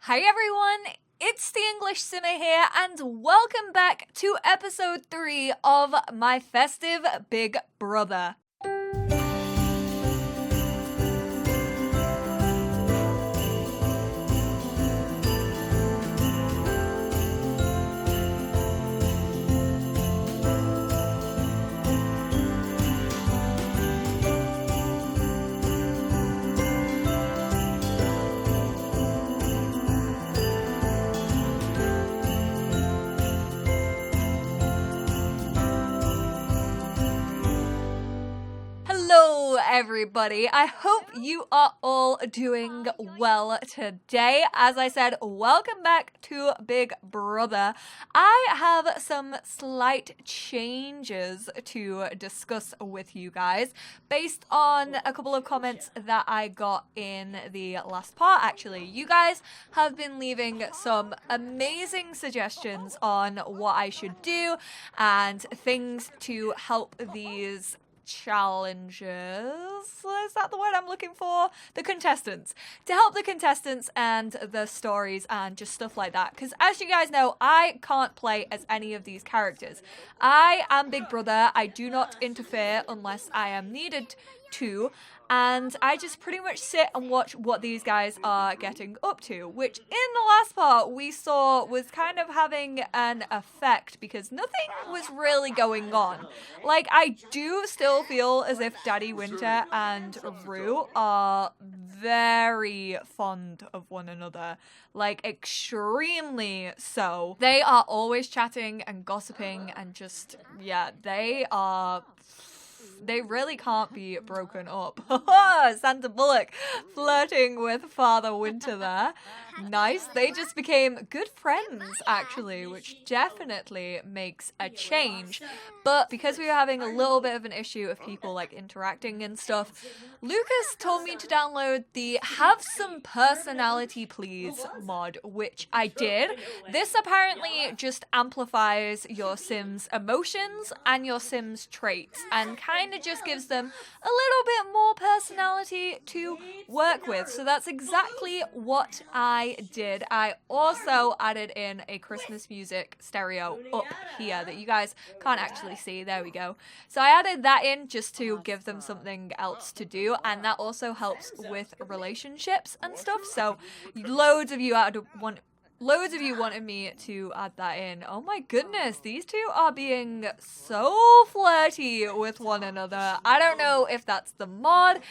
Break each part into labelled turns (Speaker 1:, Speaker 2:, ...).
Speaker 1: Hi everyone, it's the EnglishSimmer here, and welcome back to episode 3 of my Festive Big Brother. Hello everybody, I hope you are all doing well today. As I said, welcome back to Big Brother. I have some slight changes to discuss with you guys based on a couple of comments that I got in the last part. Actually, you guys have been leaving some amazing suggestions on what I should do and things to help these challenges, is that the word I'm looking for? The contestants, to help the contestants and the stories and just stuff like that, because as you guys know, I can't play as any of these characters. I am Big Brother. I do not interfere unless I am needed to, and I just pretty much sit and watch what these guys are getting up to, which in the last part we saw was kind of having an effect because nothing was really going on. Like, I do still feel as if Daddy Winter and Rue are very fond of one another, like extremely so. They are always chatting and gossiping and just, yeah, they really can't be broken up. Santa Bullock flirting with Father Winter there. Nice. They just became good friends, actually, which definitely makes a change. But because we were having a little bit of an issue of people like interacting and stuff, Lucas told me to download the Have Some Personality Please mod, which I did. This apparently just amplifies your Sims' emotions and your Sims' traits and kind of just gives them a little bit more personality to work with. So that's exactly what I did. I also added in a Christmas music stereo up here that you guys can't actually see. There we go. So I added that in just to give them something else to do, and that also helps with relationships and stuff. So loads of you wanted me to add that in. Oh my goodness, these two are being so flirty with one another. I don't know if that's the mod.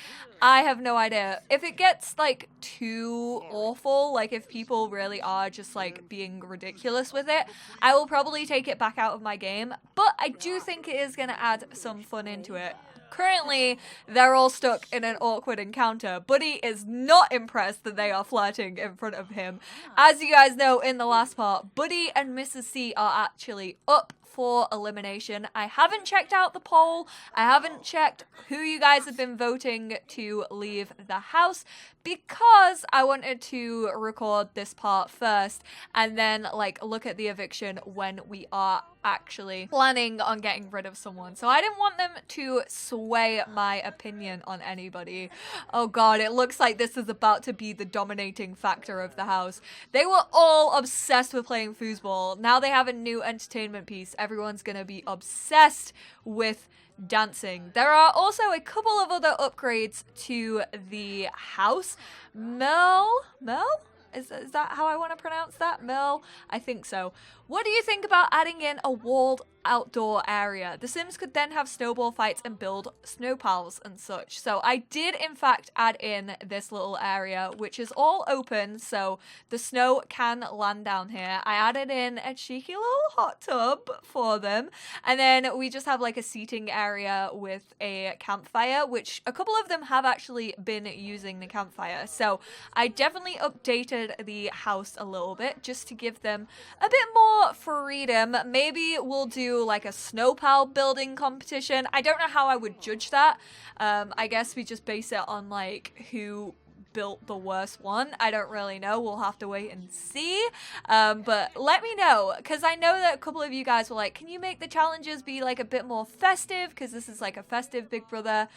Speaker 1: I have no idea. If it gets like too awful, like if people really are just like being ridiculous with it, I will probably take it back out of my game. But I do think it is going to add some fun into it. Currently, they're all stuck in an awkward encounter. Buddy is not impressed that they are flirting in front of him. As you guys know, in the last part, Buddy and Mrs. C are actually up for elimination. I haven't checked out the poll. I haven't checked who you guys have been voting to leave the house because I wanted to record this part first and then like look at the eviction when we are actually planning on getting rid of someone. So I didn't want them to sway my opinion on anybody. Oh god, it looks like this is about to be the dominating factor of the house. They were all obsessed with playing foosball. Now they have a new entertainment piece. Everyone's gonna be obsessed with dancing. There are also a couple of other upgrades to the house. Mel? Is that how I want to pronounce that? Mel? I think so. What do you think about adding in a walled outdoor area? The Sims could then have snowball fights and build snow piles and such. So I did in fact add in this little area, which is all open, so the snow can land down here. I added in a cheeky little hot tub for them. And then we just have like a seating area with a campfire, which a couple of them have actually been using the campfire. So I definitely updated the house a little bit just to give them a bit more freedom. Maybe we'll do like a snow pile building competition. I don't know how I would judge that. I guess we just base it on like who built the worst one. I don't really know. We'll have to wait and see. But let me know, because I know that a couple of you guys were like, can you make the challenges be like a bit more festive? Because this is like a festive Big Brother.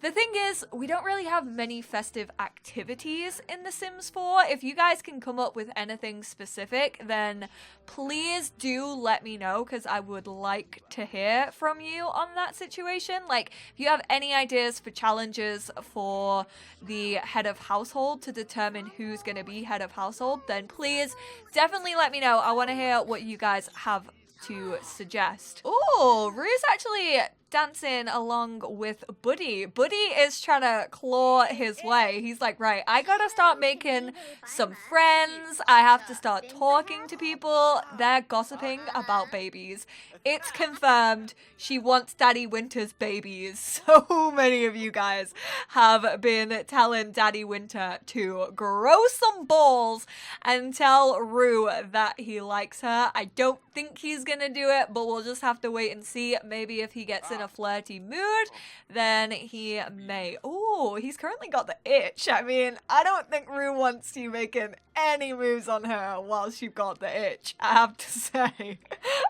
Speaker 1: The thing is, we don't really have many festive activities in The Sims 4. If you guys can come up with anything specific, then please do let me know, because I would like to hear from you on that situation. Like, if you have any ideas for challenges for the head of household to determine who's going to be head of household, then please definitely let me know. I want to hear what you guys have to suggest. Oh, Rue's actually dancing along with Buddy. Buddy is trying to claw his way. He's like, right, I gotta start making some friends. I have to start talking to people. They're gossiping about babies. It's confirmed she wants Daddy Winter's babies. So many of you guys have been telling Daddy Winter to grow some balls and tell Rue that he likes her. I don't think he's gonna do it, but we'll just have to wait and see. Maybe if he gets in a flirty mood, then he may. Oh, he's currently got the itch. I mean, I don't think Rue wants you making any moves on her while she's got the itch, I have to say.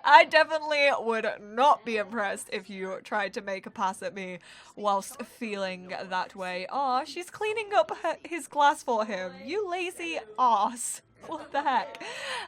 Speaker 1: I definitely would not be impressed if you tried to make a pass at me whilst feeling that way. Oh, she's cleaning up his glass for him. You lazy ass. What the heck?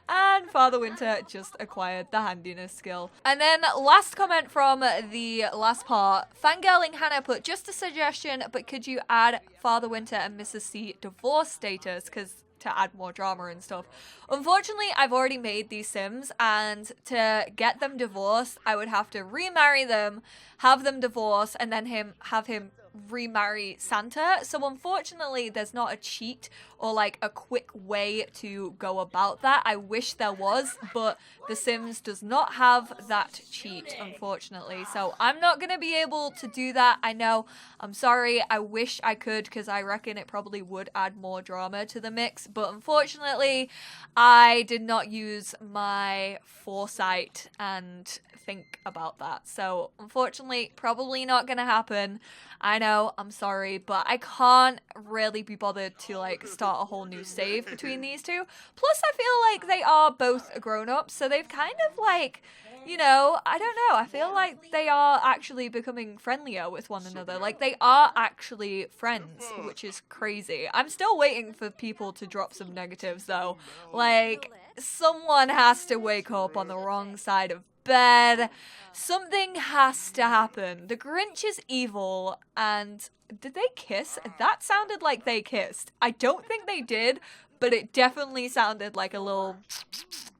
Speaker 1: And Father Winter just acquired the handiness skill. And then last comment from the last part. Fangirling Hannah put, just a suggestion, but could you add Father Winter and Mrs. C divorce status? Because to add more drama and stuff. Unfortunately, I've already made these Sims, and to get them divorced, I would have to remarry them, have them divorce, and then have him remarry Santa. So unfortunately, there's not a cheat or like a quick way to go about that. I wish there was, but The Sims does not have that cheat, unfortunately. So I'm not gonna be able to do that. I know, I'm sorry. I wish I could, because I reckon it probably would add more drama to the mix, but unfortunately I did not use my foresight and think about that. So unfortunately, probably not gonna happen. I know, I'm sorry, but I can't really be bothered to like start a whole new save between these two. Plus, I feel like they are both grown-ups, so they've kind of like, you know, I don't know, I feel like they are actually becoming friendlier with one another. Like, they are actually friends, which is crazy. I'm still waiting for people to drop some negatives, though. Like, someone has to wake up on the wrong side of bed. Something has to happen. The Grinch is evil, and did they kiss? That sounded like they kissed. I don't think they did, but it definitely sounded like a little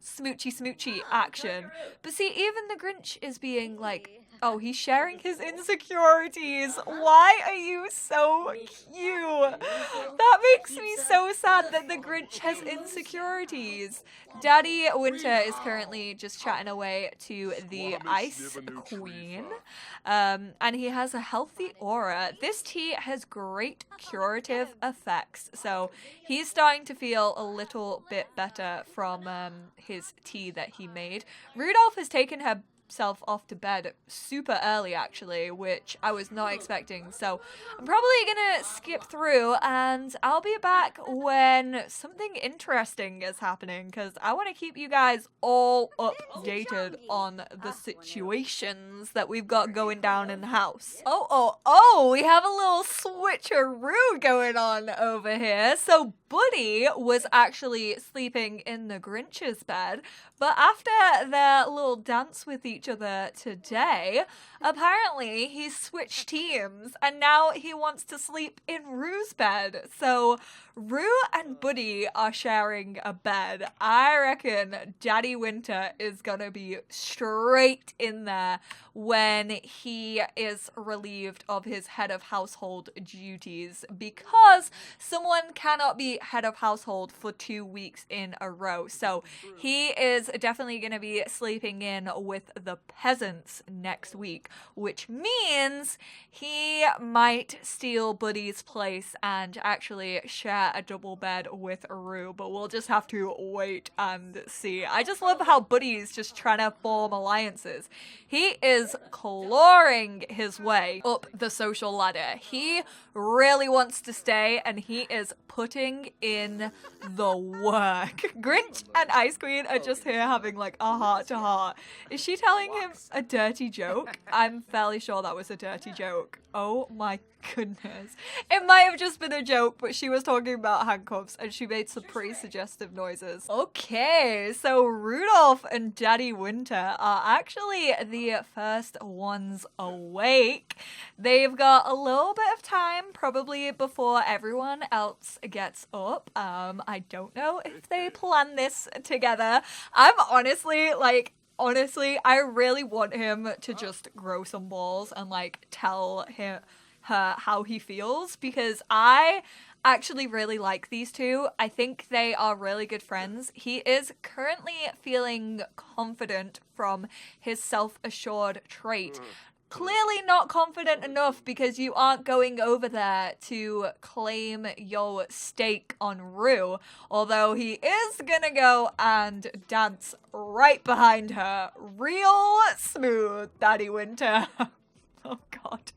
Speaker 1: smoochy action. But see, even the Grinch is being like, oh, he's sharing his insecurities. Why are you so cute? That makes me so sad that the Grinch has insecurities. Daddy Winter is currently just chatting away to the Ice Queen. And he has a healthy aura. This tea has great curative effects. So he's starting to feel a little bit better from his tea that he made. Rudolph has taken herself off to bed super early, actually, which I was not expecting. So I'm probably gonna skip through, and I'll be back when something interesting is happening, because I want to keep you guys all updated on the situations that we've got going down in the house. Oh, we have a little switcheroo going on over here. So Buddy was actually sleeping in the Grinch's bed, but after their little dance with each other today, apparently he switched teams, and now he wants to sleep in Rue's bed. So Rue and Buddy are sharing a bed. I reckon Daddy Winter is gonna be straight in there when he is relieved of his head of household duties, because someone cannot be head of household for 2 weeks in a row. So he is definitely going to be sleeping in with the peasants next week, which means he might steal Buddy's place and actually share a double bed with Rue, but we'll just have to wait and see. I just love how Buddy's just trying to form alliances. He is clawing his way up the social ladder. He really wants to stay, and he is putting in the work. Grinch and Ice Queen are just here having like a heart-to-heart. Is she telling him a dirty joke? I'm fairly sure that was a dirty joke. Oh my goodness. It might have just been a joke, but she was talking about handcuffs and she made some pretty suggestive noises. Okay, so Rudolph and Daddy Winter are actually the first ones awake. They've got a little bit of time, probably before everyone else gets up. I don't know if they plan this together. I'm honestly, I really want him to just grow some balls and like tell her how he feels, because I actually really like these two. I think they are really good friends. He is currently feeling confident from his self-assured trait. Clearly not confident enough, because you aren't going over there to claim your stake on Rue, although he is gonna go and dance right behind her. Real smooth, Daddy Winter. Oh god,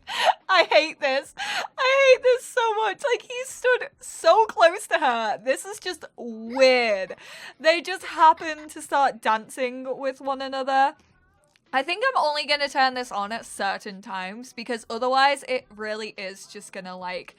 Speaker 1: I hate this. I hate this so much. Like, he stood so close to her. This is just weird. They just happen to start dancing with one another. I think I'm only going to turn this on at certain times, because otherwise it really is just going to like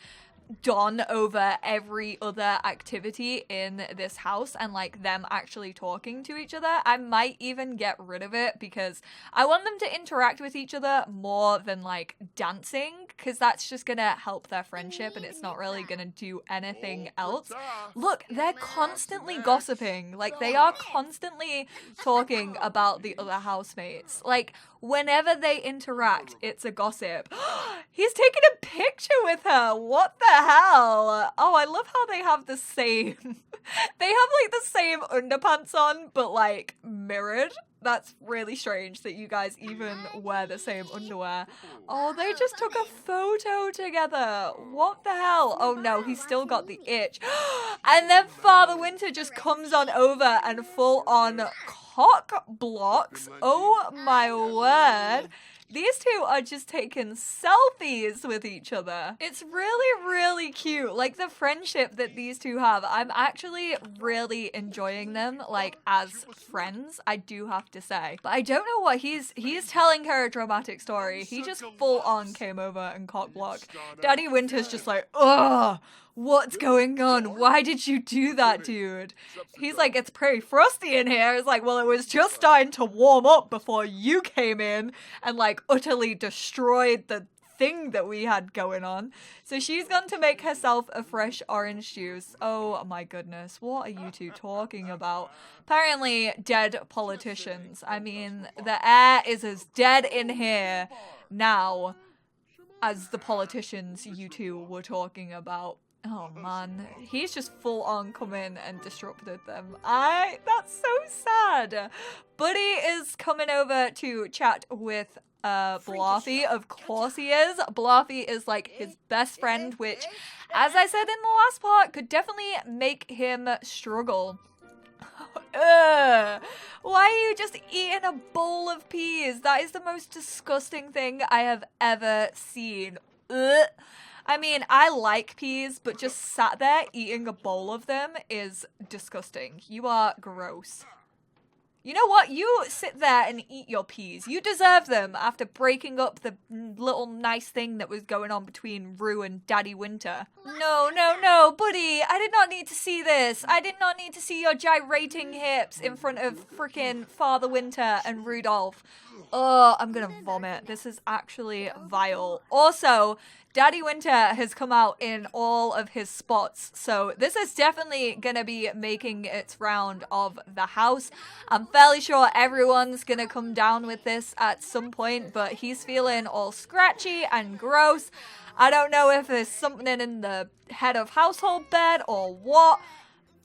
Speaker 1: dawn over every other activity in this house and like them actually talking to each other. I might even get rid of it because I want them to interact with each other more than like dancing, because that's just gonna help their friendship and it's not really gonna do anything else. Look, they're constantly gossiping. Like, they are constantly talking about the other housemates. Like, whenever they interact, it's a gossip. He's taking a picture with her. What the hell? Oh, I love how they have the same... they have, like, the same underpants on, but, like, mirrored. That's really strange that you guys even wear the same underwear. Oh, they just took a photo together. What the hell? Oh, no, he's still got the itch. And then Father Winter just comes on over and full on cock blocks. Oh, my word. These two are just taking selfies with each other. It's really, really cute. Like, the friendship that these two have, I'm actually really enjoying them, like, as friends, I do have to say. But I don't know what he's telling her a dramatic story. He just full on came over and cock blocked. Daddy Winter's just like, ugh. What's going on? Why did you do that, dude? He's like, it's pretty frosty in here. It's like, well, it was just starting to warm up before you came in and like utterly destroyed the thing that we had going on. So she's gone to make herself a fresh orange juice. Oh my goodness, what are you two talking about? Apparently dead politicians. I mean, the air is as dead in here now as the politicians you two were talking about. Oh man, he's just full on come in and disrupted them. That's so sad. Buddy is coming over to chat with Blarthy. Of course he is. Blarthy is like his best friend, which, as I said in the last part, could definitely make him struggle. Ugh. Why are you just eating a bowl of peas? That is the most disgusting thing I have ever seen. Ugh. I mean, I like peas, but just sat there eating a bowl of them is disgusting. You are gross. You know what? You sit there and eat your peas. You deserve them after breaking up the little nice thing that was going on between Rue and Daddy Winter. No, Buddy, I did not need to see this. I did not need to see your gyrating hips in front of freaking Father Winter and Rudolph. Oh, I'm gonna vomit. This is actually vile. Also, Daddy Winter has come out in all of his spots, so this is definitely gonna be making its round of the house. I'm fairly sure everyone's gonna come down with this at some point, but he's feeling all scratchy and gross. I don't know if there's something in the head of household bed or what,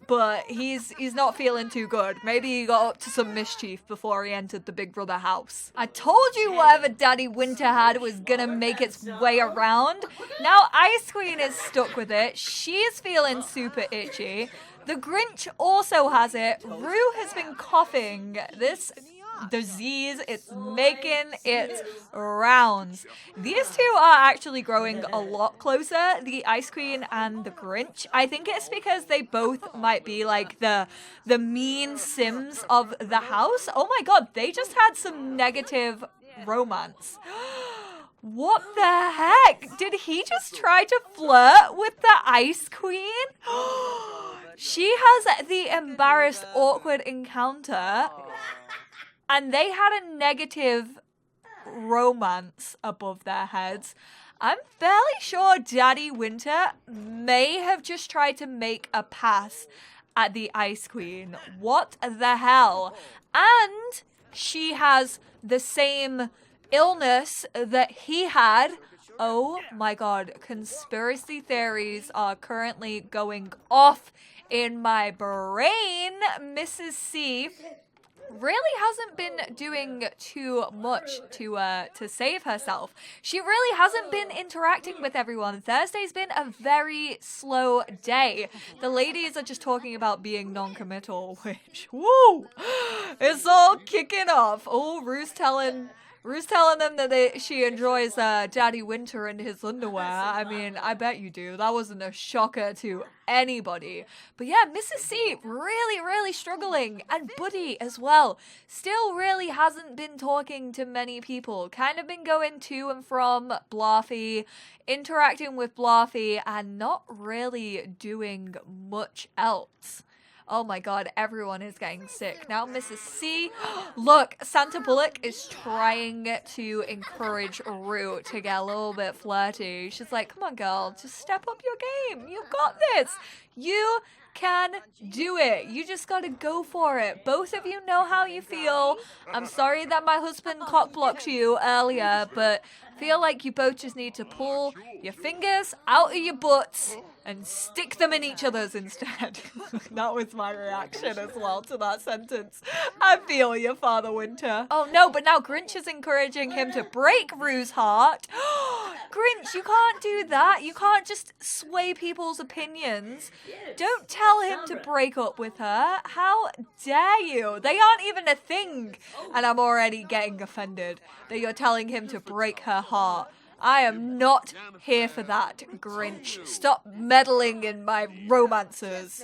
Speaker 1: but he's not feeling too good. Maybe he got up to some mischief before he entered the Big Brother house. I told you whatever Daddy Winter had was gonna make its way around. Now Ice Queen is stuck with it. She's feeling super itchy. The Grinch also has it. Rue has been coughing. This disease, it's making its rounds. These two are actually growing a lot closer, the Ice Queen and the Grinch. I think it's because they both might be like the mean Sims of the house. Oh my god, they just had some negative romance. What the heck? Did he just try to flirt with the Ice Queen? She has the embarrassed, awkward encounter, and they had a negative romance above their heads. I'm fairly sure Daddy Winter may have just tried to make a pass at the Ice Queen. What the hell? And she has the same illness that he had. Oh my god, conspiracy theories are currently going off in my brain. Mrs. C really hasn't been doing too much to save herself. She really hasn't been interacting with everyone. Thursday's been a very slow day. The ladies are just talking about being non-committal, which, woo, it's all kicking off. Oh, Rue's telling them that she enjoys Daddy Winter in his underwear. I mean, I bet you do. That wasn't a shocker to anybody. But yeah, Mrs. C really, really struggling. And Buddy as well. Still really hasn't been talking to many people. Kind of been going to and from Blarfy, interacting with Blarfy, and not really doing much else. Oh my god, everyone is getting sick. Now Mrs. C, look, Santa Bullock is trying to encourage Rue to get a little bit flirty. She's like, come on girl, just step up your game. You got this. You can do it. You just gotta go for it. Both of you know how you feel. I'm sorry that my husband cock-blocked you earlier, but I feel like you both just need to pull your fingers out of your butts and stick them in each other's instead. That was my reaction as well to that sentence. I feel you, Father Winter. Oh no, but now Grinch is encouraging him to break Rue's heart. Grinch, you can't do that. You can't just sway people's opinions. Don't tell him to break up with her. How dare you? They aren't even a thing. And I'm already getting offended that you're telling him to break her heart. I am not here for that, Grinch. Stop meddling in my romances.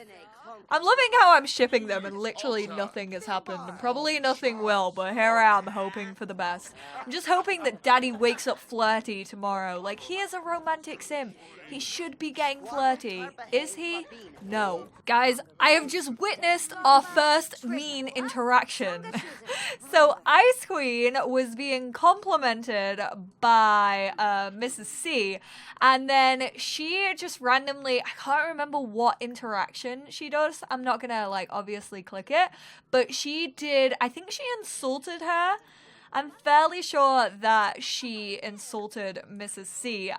Speaker 1: I'm loving how I'm shipping them and literally nothing has happened and probably nothing will, but here I am hoping for the best. I'm just hoping that Daddy wakes up flirty tomorrow. Like, he is a romantic sim. He should be getting flirty. Is he? No. Guys, I have just witnessed our first mean interaction. So Ice Queen was being complimented by Mrs. C, and then she just randomly, I can't remember what interaction she does. I'm not gonna like obviously click it, but she did, I think she insulted her. I'm fairly sure that she insulted Mrs. C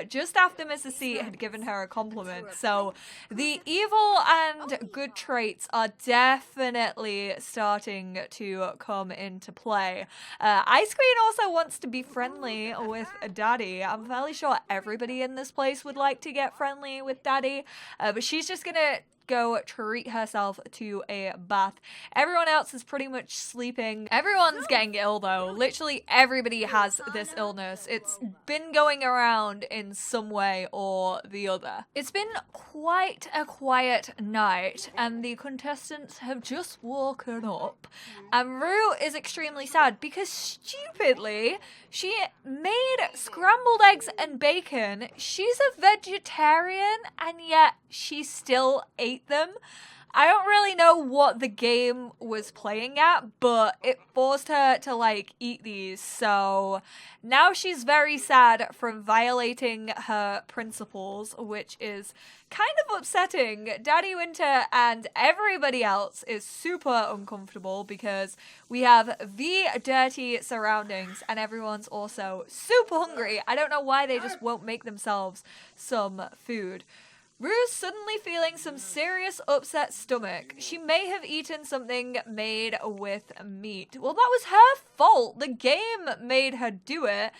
Speaker 1: just after Mrs. C had given her a compliment. So the evil and good traits are definitely starting to come into play. Ice Queen also wants to be friendly with Daddy. I'm fairly sure everybody in this place would like to get friendly with Daddy, but she's just gonna go treat herself to a bath. Everyone else is pretty much sleeping. Everyone's getting ill though. Literally everybody has this illness. It's been going around in some way or the other. It's been quite a quiet night and the contestants have just woken up. And Rue is extremely sad because stupidly she made scrambled eggs and bacon. She's a vegetarian and yet she still ate them. I don't really know what the game was playing at, but it forced her to like eat these. So now she's very sad from violating her principles, which is kind of upsetting. Daddy Winter and everybody else is super uncomfortable because we have the dirty surroundings and everyone's also super hungry. I don't know why they just won't make themselves some food. Rue's suddenly feeling some serious upset stomach. She may have eaten something made with meat. Well, that was her fault. The game made her do it.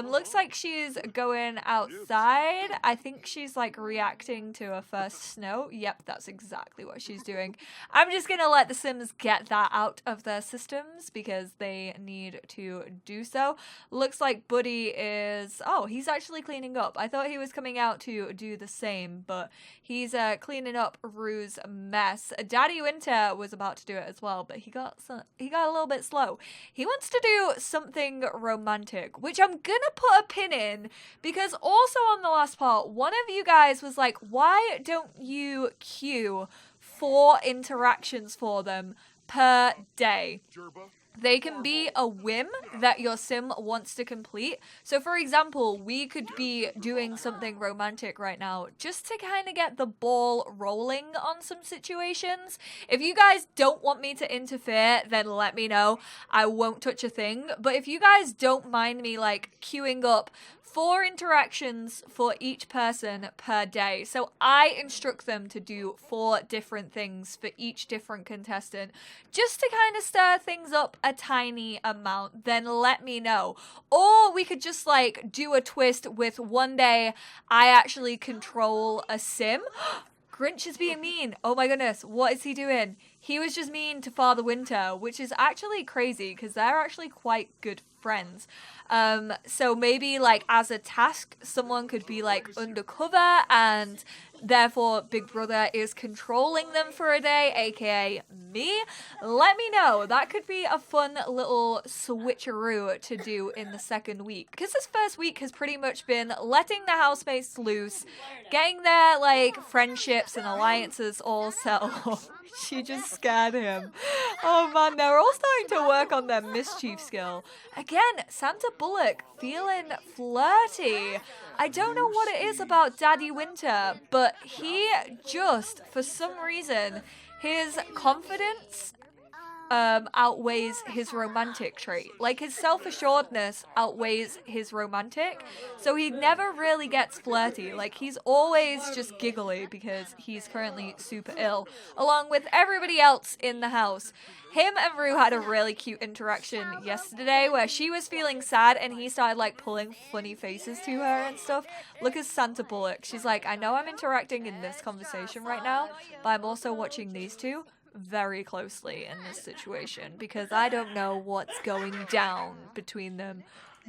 Speaker 1: Looks like she's going outside. I think she's like reacting to her first snow. Yep, that's exactly what she's doing. I'm just gonna let the Sims get that out of their systems because they need to do so. Looks like Buddy is... Oh, he's actually cleaning up. I thought he was coming out to do the same, but he's cleaning up Rue's mess. Daddy Winter was about to do it as well, but he got a little bit slow. He wants to do something romantic, which I'm gonna put a pin in because also on the last part, one of you guys was like, why don't you queue 4 interactions for them per day? They can be a whim that your sim wants to complete. So for example, we could be doing something romantic right now just to kind of get the ball rolling on some situations. If you guys don't want me to interfere, then let me know. I won't touch a thing. But if you guys don't mind me like queuing up 4 interactions for each person per day. So I instruct them to do 4 different things for each different contestant just to kind of stir things up a tiny amount. Then let me know. Or we could just like do a twist with one day I actually control a sim. Grinch is being mean. Oh my goodness, what is he doing? He was just mean to Father Winter, which is actually crazy because they're actually quite good friends. So maybe like as a task, someone could be like undercover and therefore Big Brother is controlling them for a day, aka me. Let me know. That could be a fun little switcheroo to do in the second week. Because this first week has pretty much been letting the housemates loose, getting their like friendships and alliances all set up. She just scared him. Oh man, they're all starting to work on their mischief skill. Again, Santa Bullock feeling flirty. I don't know what it is about Daddy Winter, but he just, for some reason, his confidence outweighs his romantic trait. Like his self-assuredness outweighs his romantic, so he never really gets flirty. Like he's always just giggly because he's currently super ill, along with everybody else in the house. Him and Rue had a really cute interaction yesterday where she was feeling sad and he started like pulling funny faces to her and stuff. Look at Santa Bullock. She's like, I know I'm interacting in this conversation right now, but I'm also watching these two very closely in this situation because I don't know what's going down between them.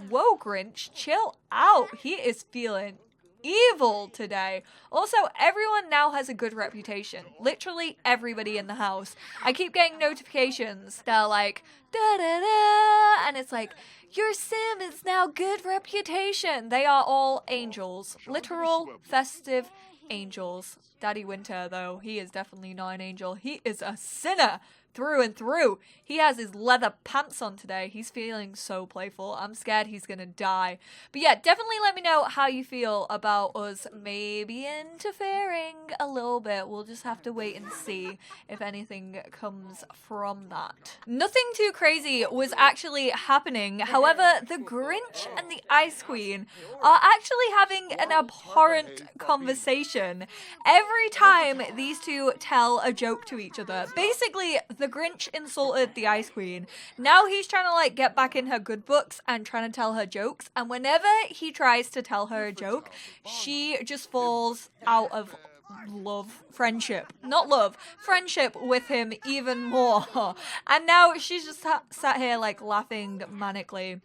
Speaker 1: Whoa, Grinch, chill out. He is feeling evil today. Also, everyone now has a good reputation. Literally everybody in the house. I keep getting notifications. They're like, da da da, and it's like, your sim is now good reputation. They are all angels. Literal festive angels. Daddy Winter, though, he is definitely not an angel. He is a sinner through and through. He has his leather pants on today. He's feeling so playful. I'm scared he's gonna die. But yeah, definitely let me know how you feel about us maybe interfering a little bit. We'll just have to wait and see if anything comes from that. Nothing too crazy was actually happening. However, the Grinch and the Ice Queen are actually having an abhorrent conversation every time these two tell a joke to each other. Basically, the Grinch insulted the Ice Queen. Now he's trying to like get back in her good books and trying to tell her jokes. And whenever he tries to tell her a joke, she just falls out of friendship with him even more. And now she's just sat here like laughing manically.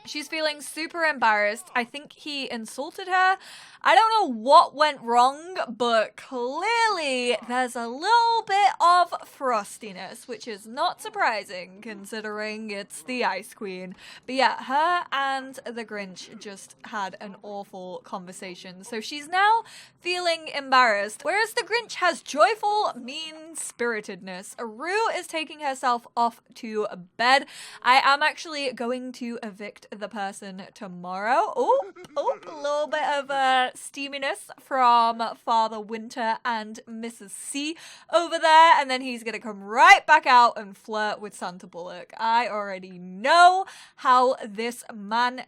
Speaker 1: She's feeling super embarrassed. I think he insulted her. I don't know what went wrong, but clearly there's a little bit of frostiness, which is not surprising considering it's the Ice Queen. But yeah, her and the Grinch just had an awful conversation. So she's now feeling embarrassed, whereas the Grinch has joyful mean-spiritedness. Rue is taking herself off to bed. I am actually going to evict the person tomorrow. Oh, a little bit of steaminess from Father Winter and Mrs. C over there, and then he's gonna come right back out and flirt with Santa Bullock. I already know how this man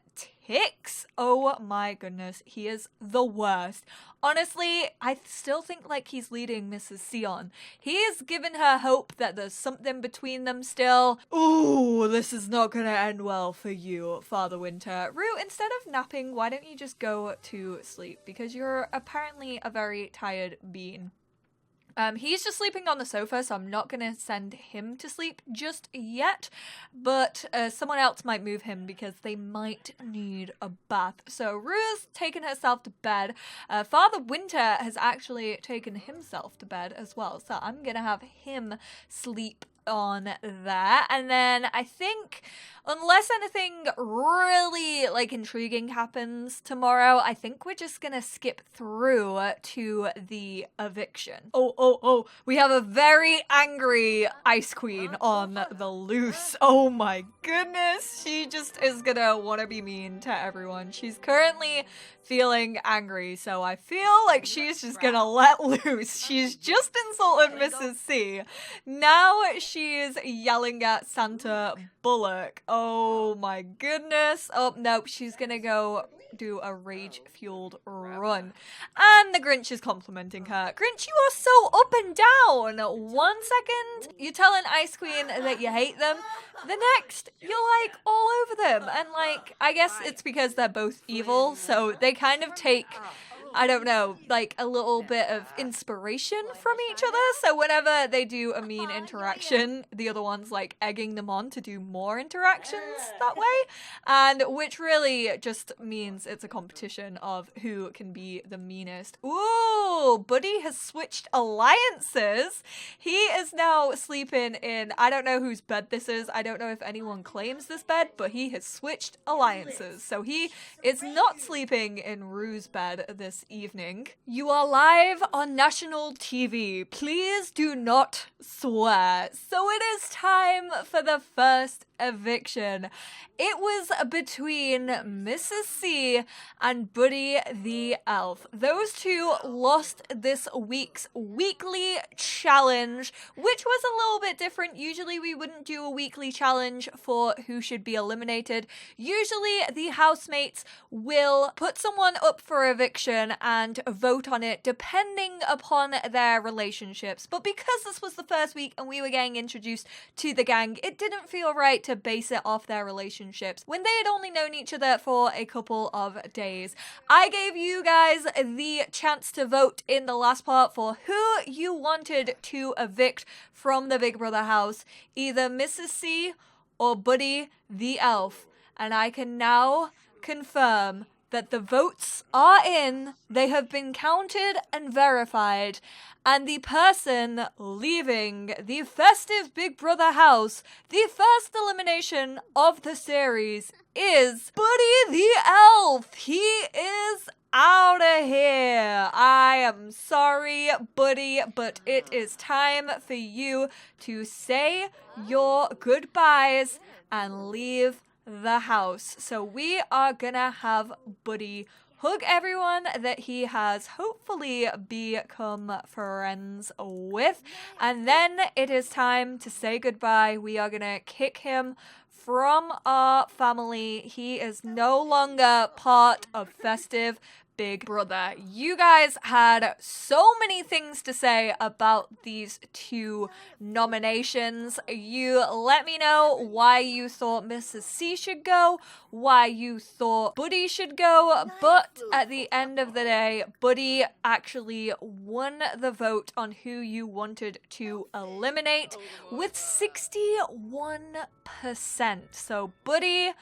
Speaker 1: picks. Oh my goodness, he is the worst. Honestly, I still think like he's leading Mrs. C on. He's given her hope that there's something between them still. Ooh, this is not gonna end well for you, Father Winter. Rue, instead of napping, why don't you just go to sleep? Because you're apparently a very tired being. He's just sleeping on the sofa, so I'm not going to send him to sleep just yet, but someone else might move him because they might need a bath. So Rue's taken herself to bed. Father Winter has actually taken himself to bed as well, so I'm going to have him sleep on that. And then I think, unless anything really like intriguing happens tomorrow, I think we're just gonna skip through to the eviction. Oh, we have a very angry Ice Queen on the loose. Oh my goodness, she just is gonna want to be mean to everyone. She's currently feeling angry, so I feel like she's just gonna let loose. She's just insulted Mrs. C. Now she's yelling at Santa Bullock. Oh my goodness. Oh, nope, she's gonna go do a rage-fueled run. And the Grinch is complimenting her. Grinch, you are so up and down. 1 second, you're telling Ice Queen that you hate them. The next, you're like all over them. And like, I guess it's because they're both evil, so they kind of take, I don't know, like a little bit of inspiration from each other. So whenever they do a mean interaction, the other one's like egging them on to do more interactions that way. And which really just means it's a competition of who can be the meanest. Ooh, Buddy has switched alliances. He is now sleeping in, I don't know whose bed this is. I don't know if anyone claims this bed, but he has switched alliances. So he is not sleeping in Rue's bed this evening. You are live on national TV. Please do not swear. So it is time for the first eviction. It was between Mrs. C and Buddy the Elf. Those two lost this week's weekly challenge, which was a little bit different. Usually we wouldn't do a weekly challenge for who should be eliminated. Usually the housemates will put someone up for eviction and vote on it depending upon their relationships. But because this was the first week and we were getting introduced to the gang, it didn't feel right to base it off their relationships when they had only known each other for a couple of days. I gave you guys the chance to vote in the last part for who you wanted to evict from the Big Brother house, either Mrs. C or Buddy the Elf. And I can now confirm that the votes are in, they have been counted and verified, and the person leaving the Festive Big Brother house, the first elimination of the series, is Buddy the Elf. He is out of here. I am sorry, Buddy, but it is time for you to say your goodbyes and leave the house. So we are gonna have Buddy hug everyone that he has hopefully become friends with, and then it is time to say goodbye. We are gonna kick him from our family. He is no longer part of Festive Big Brother. You guys had so many things to say about these two nominations. You let me know why you thought Mrs. C should go, why you thought Buddy should go, but at the end of the day, Buddy actually won the vote on who you wanted to eliminate with 61%. So Buddy,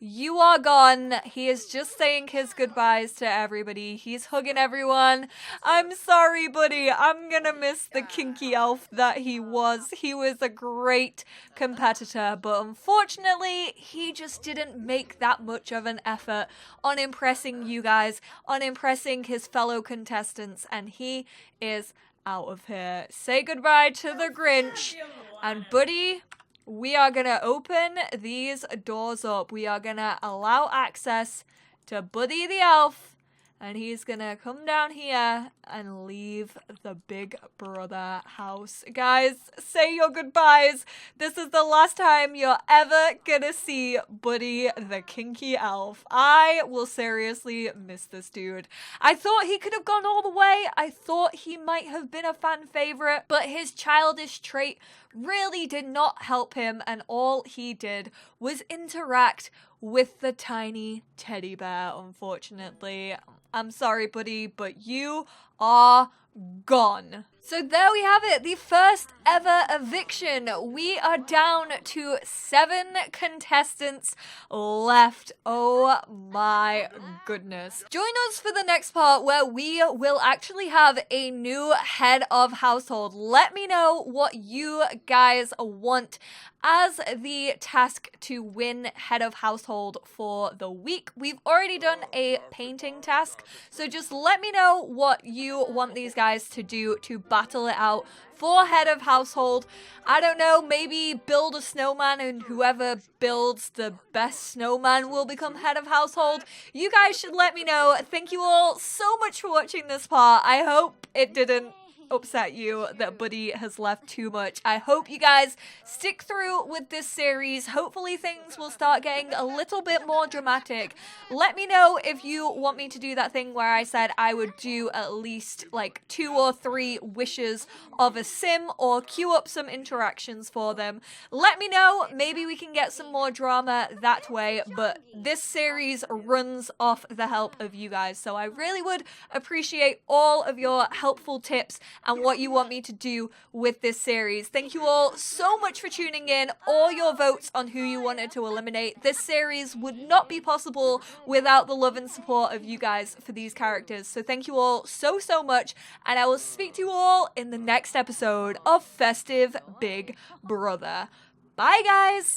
Speaker 1: you are gone. He is just saying his goodbyes to everybody. He's hugging everyone. I'm sorry, Buddy. I'm gonna miss the kinky elf that he was. He was a great competitor, but unfortunately, he just didn't make that much of an effort on impressing you guys, on impressing his fellow contestants, and he is out of here. Say goodbye to the Grinch. And Buddy, we are going to open these doors up. We are going to allow access to Buddy the Elf and he's gonna come down here and leave the Big Brother house. Guys, say your goodbyes. This is the last time you're ever gonna see Buddy the Kinky Elf. I will seriously miss this dude. I thought he could have gone all the way. I thought he might have been a fan favorite, but his childish trait really did not help him, and all he did was interact with the tiny teddy bear, unfortunately. I'm sorry, Buddy, but you are gone. So there we have it, the first ever eviction. We are down to 7 contestants left. Oh my goodness. Join us for the next part where we will actually have a new head of household. Let me know what you guys want as the task to win head of household for the week. We've already done a painting task, so just let me know what you want these guys to do to battle it out for head of household. I don't know, maybe build a snowman, and whoever builds the best snowman will become head of household. You guys should let me know. Thank you all so much for watching this part. I hope it didn't upset you that Buddy has left too much. I hope you guys stick through with this series. Hopefully things will start getting a little bit more dramatic. Let me know if you want me to do that thing where I said I would do at least like 2 or 3 wishes of a sim, or queue up some interactions for them. Let me know. Maybe we can get some more drama that way, but this series runs off the help of you guys, so I really would appreciate all of your helpful tips and what you want me to do with this series. Thank you all so much for tuning in. All your votes on who you wanted to eliminate. This series would not be possible without the love and support of you guys for these characters. So thank you all so much, and I will speak to you all in the next episode of Festive Big Brother. Bye, guys!